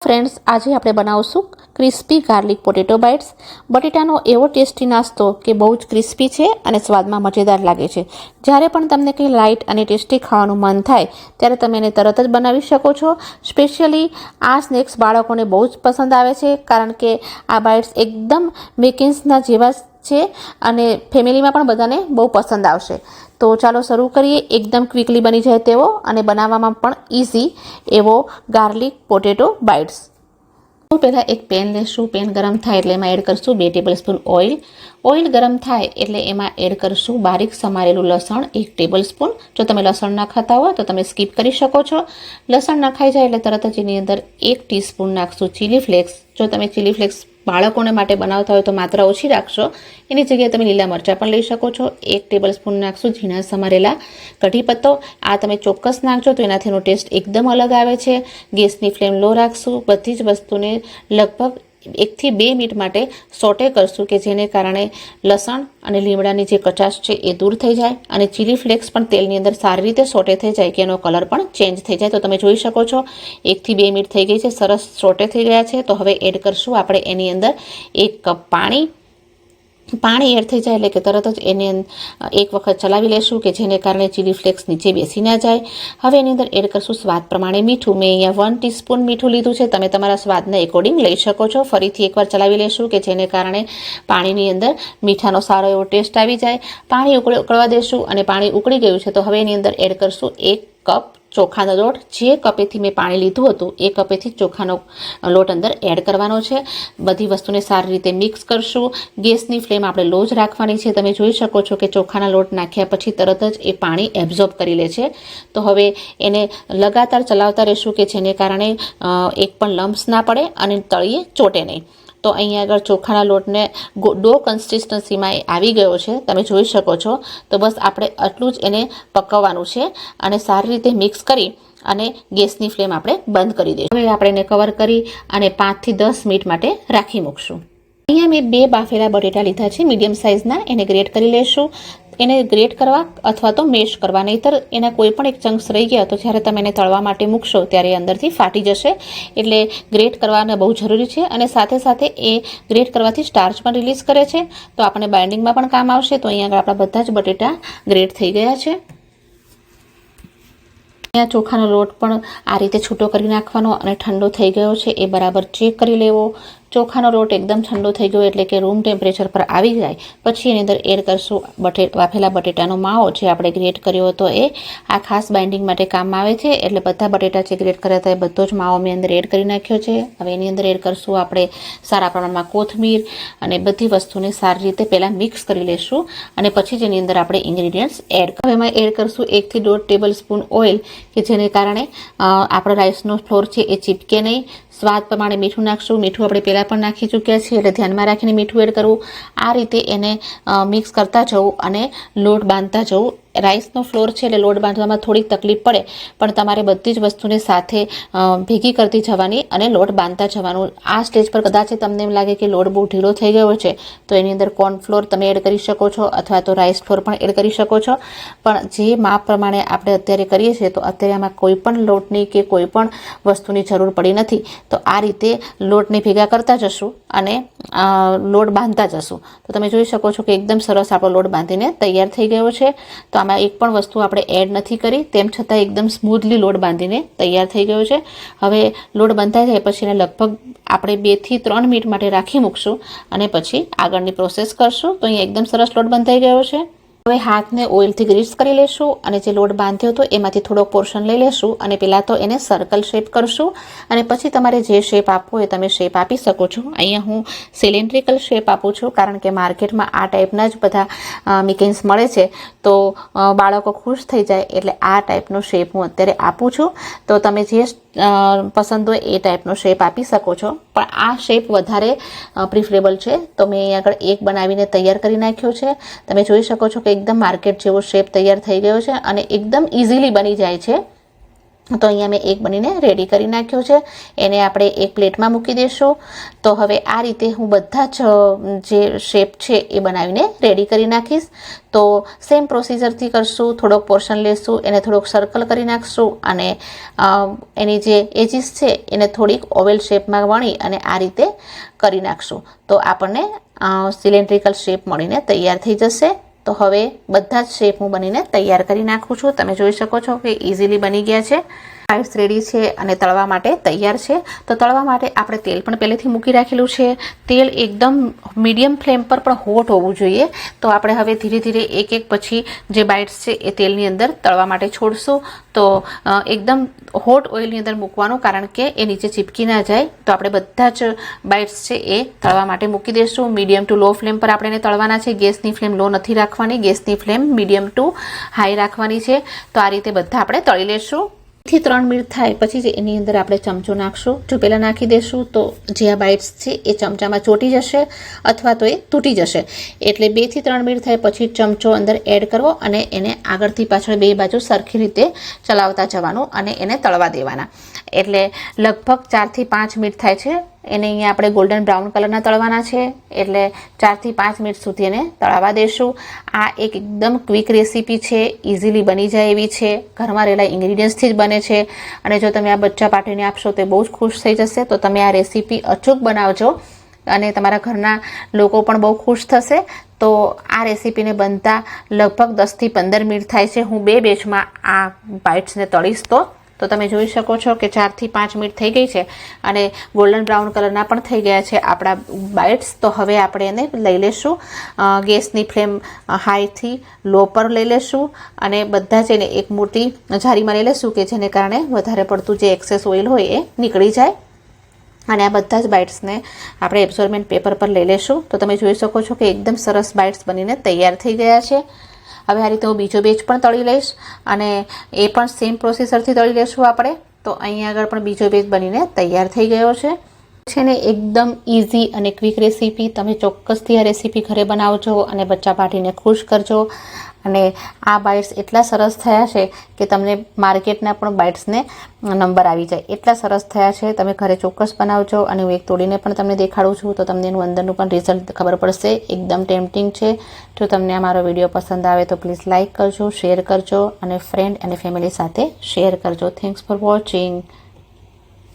Friends, આજે આપણે બનાવશું ક્રિસ્પી ગાર્લિક પોટેટો બાઇટ્સ. બટેટાનો એવો ટેસ્ટી નાસ્તો કે બહુ જ ક્રિસ્પી છે અને સ્વાદમાં મજેદાર લાગે છે. જ્યારે પણ તમને કંઈ લાઇટ અને ટેસ્ટી ખાવાનું મન થાય ત્યારે તમે એને તરત જ બનાવી શકો છો. સ્પેશિયલી આ સ્નેક્સ બાળકોને બહુ જ પસંદ આવે છે કારણ કે આ બાઇટ્સ એકદમ મેકિન્સના જેવા છે અને ફેમિલીમાં પણ બધાને બહુ પસંદ આવશે. તો ચાલો શરૂ કરીએ. એકદમ ક્વિકલી બની જાય તેવો અને બનાવવામાં પણ ઇઝી એવો ગાર્લિક પોટેટો બાઇટ્સ. તો પહેલાં એક પેન લેશું. પેન ગરમ થાય એટલે એમાં એડ કરશું 2 ટેબલસ્પૂન ઓઇલ. ઓઇલ ગરમ થાય એટલે એમાં એડ કરશું બારીક સમારેલું લસણ 1 ટેબલસ્પૂન. જો તમે લસણ ના ખાતા હોય તો તમે સ્કીપ કરી શકો છો. લસણ નખાઈ જાય એટલે તરત જ એની અંદર 1 ટીસ્પૂન નાખશું ચીલી ફ્લેક્સ. જો તમે ચીલી ફ્લેક્સ બાળકોને માટે બનાવતા હોય તો માત્રા ઓછી રાખશો. એની જગ્યાએ તમે લીલા મરચાં પણ લઈ શકો છો. 1 ટેબલસ્પૂન નાખશું ઝીણા સમારેલા કઢી પત્તો. આ તમે ચોક્કસ નાખજો તો એનાથી એનો ટેસ્ટ એકદમ અલગ આવે છે. ગેસની ફ્લેમ લો રાખશું. બધી જ વસ્તુને લગભગ 1 થી 2 મિનિટ માટે સોટે કરશું કે જેને કારણે લસણ અને લીમડાની જે કચાશ છે એ દૂર થઈ જાય અને ચીલી ફ્લેક્સ પણ તેલની અંદર સારી રીતે સોટે થઈ જાય કે એનો કલર પણ ચેન્જ થઈ જાય. તો તમે જોઈ શકો છો 1 થી 2 મિનિટ થઈ ગઈ છે, સરસ સોટે થઈ ગયા છે. તો હવે એડ કરશું આપણે એની અંદર 1 કપ પાણી. પાણી એડ થઈ જાય એટલે કે તરત જ એને એક વખત ચલાવી લેશું કે જેને કારણે ચીલી ફ્લેક્સ નીચે બેસી ના જાય. હવે એની અંદર એડ કરશું સ્વાદ પ્રમાણે મીઠું. મેં અહીંયા 1 ટીસ્પૂન મીઠું લીધું છે. તમે તમારા સ્વાદના એકોર્ડિંગ લઈ શકો છો. ફરીથી એકવાર ચલાવી લેશું કે જેને કારણે પાણીની અંદર મીઠાનો સારો એવો ટેસ્ટ આવી જાય. પાણી ઉકળવા દેશું અને પાણી ઉકળી ગયું છે તો હવે એની અંદર એડ કરશું 1 કપ ચોખાનો લોટ. જે કપેથી મેં પાણી લીધું હતું એ કપેથી ચોખાનો લોટ અંદર એડ કરવાનો છે. બધી વસ્તુને સારી રીતે મિક્સ કરશું. ગેસની ફ્લેમ આપણે લો જ રાખવાની છે. તમે જોઈ શકો છો કે ચોખાના લોટ નાખ્યા પછી તરત જ એ પાણી એબ્ઝોર્બ કરી લે છે. તો હવે એને લગાતાર ચલાવતા રહેશું કે જેને કારણે એક પણ લમ્પ્સ ના પડે અને તળિયે ચોટે નહીં. તો અહીંયા આગળ ચોખાના લોટને ડો કન્સિસ્ટન્સીમાં આવી ગયો છે, તમે જોઈ શકો છો. તો બસ આપણે આટલું જ એને પકવવાનું છે અને સારી રીતે મિક્સ કરી અને ગેસની ફ્લેમ આપણે બંધ કરી દઈશું. હવે આપણે એને કવર કરી અને 5 થી 10 મિનિટ માટે રાખી મૂકશું. અહીંયા મેં 2 બાફેલા બટેટા લીધા છે મીડિયમ સાઇઝના. એને ગ્રેટ કરી લેશું. એને ગ્રેટ કરવા અથવા તો મેશ કરવા, નહીંતર એના કોઈ પણ એક ચંક્સ રહી ગયા તો જ્યારે તમે એને તળવા માટે મૂકશો ત્યારે અંદરથી ફાટી જશે. એટલે ગ્રેટ કરવાને બહુ જરૂરી છે અને સાથે સાથે એ ગ્રેટ કરવાથી સ્ટાર્ચ પણ રિલીઝ કરે છે તો આપણે બાઇન્ડિંગમાં પણ કામ આવશે. તો અહીંયા આગળ આપણા બધા જ બટેટા ગ્રેટ થઈ ગયા છે. અહીંયા ચોખાનો લોટ પણ આ રીતે છૂટો કરી નાખવાનો અને ઠંડો થઈ ગયો છે એ બરાબર ચેક કરી લેવો. ચોખાનો લોટ એકદમ ઠંડો થઈ ગયો એટલે કે રૂમ ટેમ્પરેચર પર આવી જાય પછી એની અંદર એડ કરશું બાફેલા બટેટાનો માવો જે આપણે ગ્રેટ કર્યો હતો. એ આ ખાસ બાઇન્ડિંગ માટે કામમાં આવે છે. એટલે બધા બટેટા જે ગ્રેટ કર્યા હતા એ બધો જ માવો મેં અંદર એડ કરી નાખ્યો છે. હવે એની અંદર એડ કરશું આપણે સારા પ્રમાણમાં કોથમીર અને બધી વસ્તુને સારી રીતે પહેલાં મિક્સ કરી લેશું અને પછી જ એની અંદર આપણે ઇન્ગ્રીડિયન્ટ્સ એડ હવે એમાં એડ કરશું 1 થી 1.5 ટેબલસ્પૂન ઓઇલ કે જેને કારણે આપણો રાઈસનો ફ્લોર છે એ ચીપકે નહીં. સ્વાદ પ્રમાણે મીઠું નાખશું. મીઠું આપણે પહેલાં પણ નાખી ચૂક્યા છીએ એટલે ધ્યાનમાં રાખીને મીઠું એડ કરવું. આ રીતે એને મિક્સ કરતા જવું અને લોટ બાંધતા જવું. રાઈસનો ફ્લોર છે એટલે લોટ બાંધવામાં થોડીક તકલીફ પડે પણ તમારે બધી જ વસ્તુને સાથે ભેગી કરતી જવાની અને લોટ બાંધતા જવાનું. આ સ્ટેજ પર કદાચ તમને એમ લાગે કે લોટ બહુ ઢીલો થઈ ગયો છે તો એની અંદર કોર્નફ્લોર તમે એડ કરી શકો છો અથવા તો રાઈસ ફ્લોર પણ એડ કરી શકો છો. પણ જે માપ પ્રમાણે આપણે અત્યારે કરીએ છીએ તો અત્યારે આમાં કોઈ પણ લોટની કે કોઈ પણ વસ્તુની જરૂર પડી નથી. તો આ રીતે લોટને ભેગા કરતા જશું અને લોટ બાંધતા જશું. તો તમે જોઈ શકો છો કે એકદમ સરસ આપણો લોટ બાંધીને તૈયાર થઈ ગયો છે. તો આમાં એક પણ વસ્તુ આપણે એડ નથી કરી તેમ છતાં એકદમ સ્મૂથલી લોટ બાંધીને તૈયાર થઈ ગયો છે. હવે લોટ બંધાઈ જાય પછી એને લગભગ આપણે 2 થી 3 મિનિટ માટે રાખી મૂકશું અને પછી આગળની પ્રોસેસ કરશું. તો અહીંયા એકદમ સરસ લોટ બંધાઈ ગયો છે. હવે હાથને ઓઇલથી ગ્રીસ કરી લેશું અને જે લોટ બાંધ્યો હતો એમાંથી થોડો પોર્શન લઈ લેશું અને પહેલાં તો એને સર્કલ શેપ કરશું અને પછી તમારે જે શેપ આપવો હોય તમે શેપ આપી શકો છો. અહીંયા હું સિલિન્ડ્રિકલ શેપ આપું છું કારણ કે માર્કેટમાં આ ટાઈપના જ બધા મિકેન્સ મળે છે તો બાળકો ખુશ થઈ જાય એટલે આ ટાઈપનો શેપ હું અત્યારે આપું છું. તો તમે જે પસંદ હોય એ ટાઈપનો શેપ આપી શકો છો પણ આ શેપ વધારે પ્રિફરેબલ છે. તો મેં અહીં આગળ એક બનાવીને તૈયાર કરી નાખ્યો છે. તમે જોઈ શકો છો કે એકદમ માર્કેટ જેવો શેપ તૈયાર થઈ ગયો છે અને એકદમ ઇઝીલી બની જાય છે. તો અહીંયા મેં એક બનીને રેડી કરી નાખ્યો છે, એને આપણે એક પ્લેટમાં મૂકી દઈશું. તો હવે આ રીતે હું બધા જ જે શેપ છે એ બનાવીને રેડી કરી નાખીશ. તો સેમ પ્રોસીજરથી કરશું. થોડોક પોર્શન લેશું, એને થોડોક સર્કલ કરી નાખશું અને એની જે એજીસ છે એને થોડીક ઓવેલ શેપમાં વણી અને આ રીતે કરી નાખશું. તો આપણને સિલિન્ડ્રિકલ શેપ મળીને તૈયાર થઈ જશે. તો હવે બધા જ શેપ હું બનીને તૈયાર કરી નાખું છું. તમે જોઈ શકો છો કે ઇઝીલી બની ગયા છે. બાઇટ્સ રેડી છે અને તળવા માટે તૈયાર છે. તો તળવા માટે આપણે તેલ પણ પહેલેથી મૂકી રાખેલું છે. તેલ એકદમ મીડિયમ ફ્લેમ પર પણ હોટ હોવું જોઈએ. તો આપણે હવે ધીરે ધીરે એક એક પછી જે બાઇટ્સ છે એ તેલની અંદર તળવા માટે છોડશું. તો એકદમ હોટ ઓઇલની અંદર મૂકવાનું, કારણ કે એ નીચે ચીપકી ના જાય. તો આપણે બધા જ બાઇટ્સ છે એ તળવા માટે મૂકી દઈશું. મીડિયમ ટુ લો ફ્લેમ પર આપણે એને તળવાના છે. ગેસની ફ્લેમ લો નથી રાખવાની, ગેસની ફ્લેમ મીડિયમ ટુ હાઈ રાખવાની છે. તો આ રીતે બધા આપણે તળી લેશું. 2 થી 3 મિનિટ થાય પછી જ એની અંદર આપણે ચમચો નાખશું. જો પહેલાં નાખી દેશું તો જે આ બાઇટ્સ છે એ ચમચામાં ચોંટી જશે અથવા તો એ તૂટી જશે. એટલે 2 થી 3 મિનિટ થાય પછી ચમચો અંદર એડ કરવો અને એને આગળથી પાછળ બે બાજુ સરખી રીતે ચલાવતા જવાનું અને એને તળવા દેવાના. એટલે લગભગ 4 થી 5 મિનિટ થાય છે. એને અહીંયા આપણે ગોલ્ડન બ્રાઉન કલરના તળવાના છે. એટલે 4 થી 5 મિનિટ સુધી એને તળાવવા દેશું. આ એક એકદમ ક્વિક રેસીપી છે, ઇઝીલી બની જાય એવી છે. ઘરમાં રહેલા ઇન્ગ્રીડિયન્ટ્સથી જ બને છે. અને જો તમે આ બચ્ચા પાર્ટીને આપશો તો બહુ જ ખુશ થઈ જશે. તો તમે આ રેસીપી અચૂક બનાવજો અને તમારા ઘરના લોકો પણ બહુ ખુશ થશે. તો આ રેસીપીને બનતા લગભગ 10 થી 15 મિનિટ થાય છે. હું 2 બેચમાં આ બાઇટ્સને તળીશ. તો તમે જોઈ શકો છો કે 4 થી 5 મિનિટ થઈ ગઈ છે અને ગોલ્ડન બ્રાઉન કલરના પણ થઈ ગયા છે આપણા બાઇટ્સ. તો હવે આપણે એને લઈ લેશું. ગેસની ફ્લેમ હાઈથી લો પર લઈ લેશું અને બધા જ એને એક મોટી જારીમાં લઈ લેશું કે જેને કારણે વધારે પડતું જે એક્સેસ ઓઇલ હોય એ નીકળી જાય. અને આ બધા જ બાઇટ્સને આપણે એબ્સોર્બન્ટ પેપર પર લઈ લેશું. તો તમે જોઈ શકો છો કે એકદમ સરસ બાઇટ્સ બનીને તૈયાર થઈ ગયા છે. હવે આ રીતે હું બીજો બેચ પણ તળી લઈશ અને એ પણ સેમ પ્રોસેસરથી તળી લઈશું આપણે. તો અહીંયા આગળ પણ બીજો બેચ બનીને તૈયાર થઈ ગયો છે ને એકદમ ઇઝી અને ક્વિક રેસીપી. તમે ચોક્કસથી આ રેસીપી ઘરે બનાવજો અને બચ્ચા પાર્ટીને ખુશ કરજો. અને આ બાઇટ્સ એટલા સરસ થયા છે કે તમને માર્કેટના પણ બાઇટ્સને નંબર આવી જાય એટલા સરસ થયા છે. તમે ઘરે ચોક્કસ બનાવજો. અને હું એક તોડીને પણ તમને દેખાડું છું તો તમને એનું અંદરનું પણ રિઝલ્ટ ખબર પડશે. એકદમ ટેમ્પટિંગ છે. જો તમને આ મારો વિડીયો પસંદ આવે તો પ્લીઝ લાઇક કરજો, શેર કરજો અને ફ્રેન્ડ અને ફેમિલી સાથે શેર કરજો. Thanks for watching.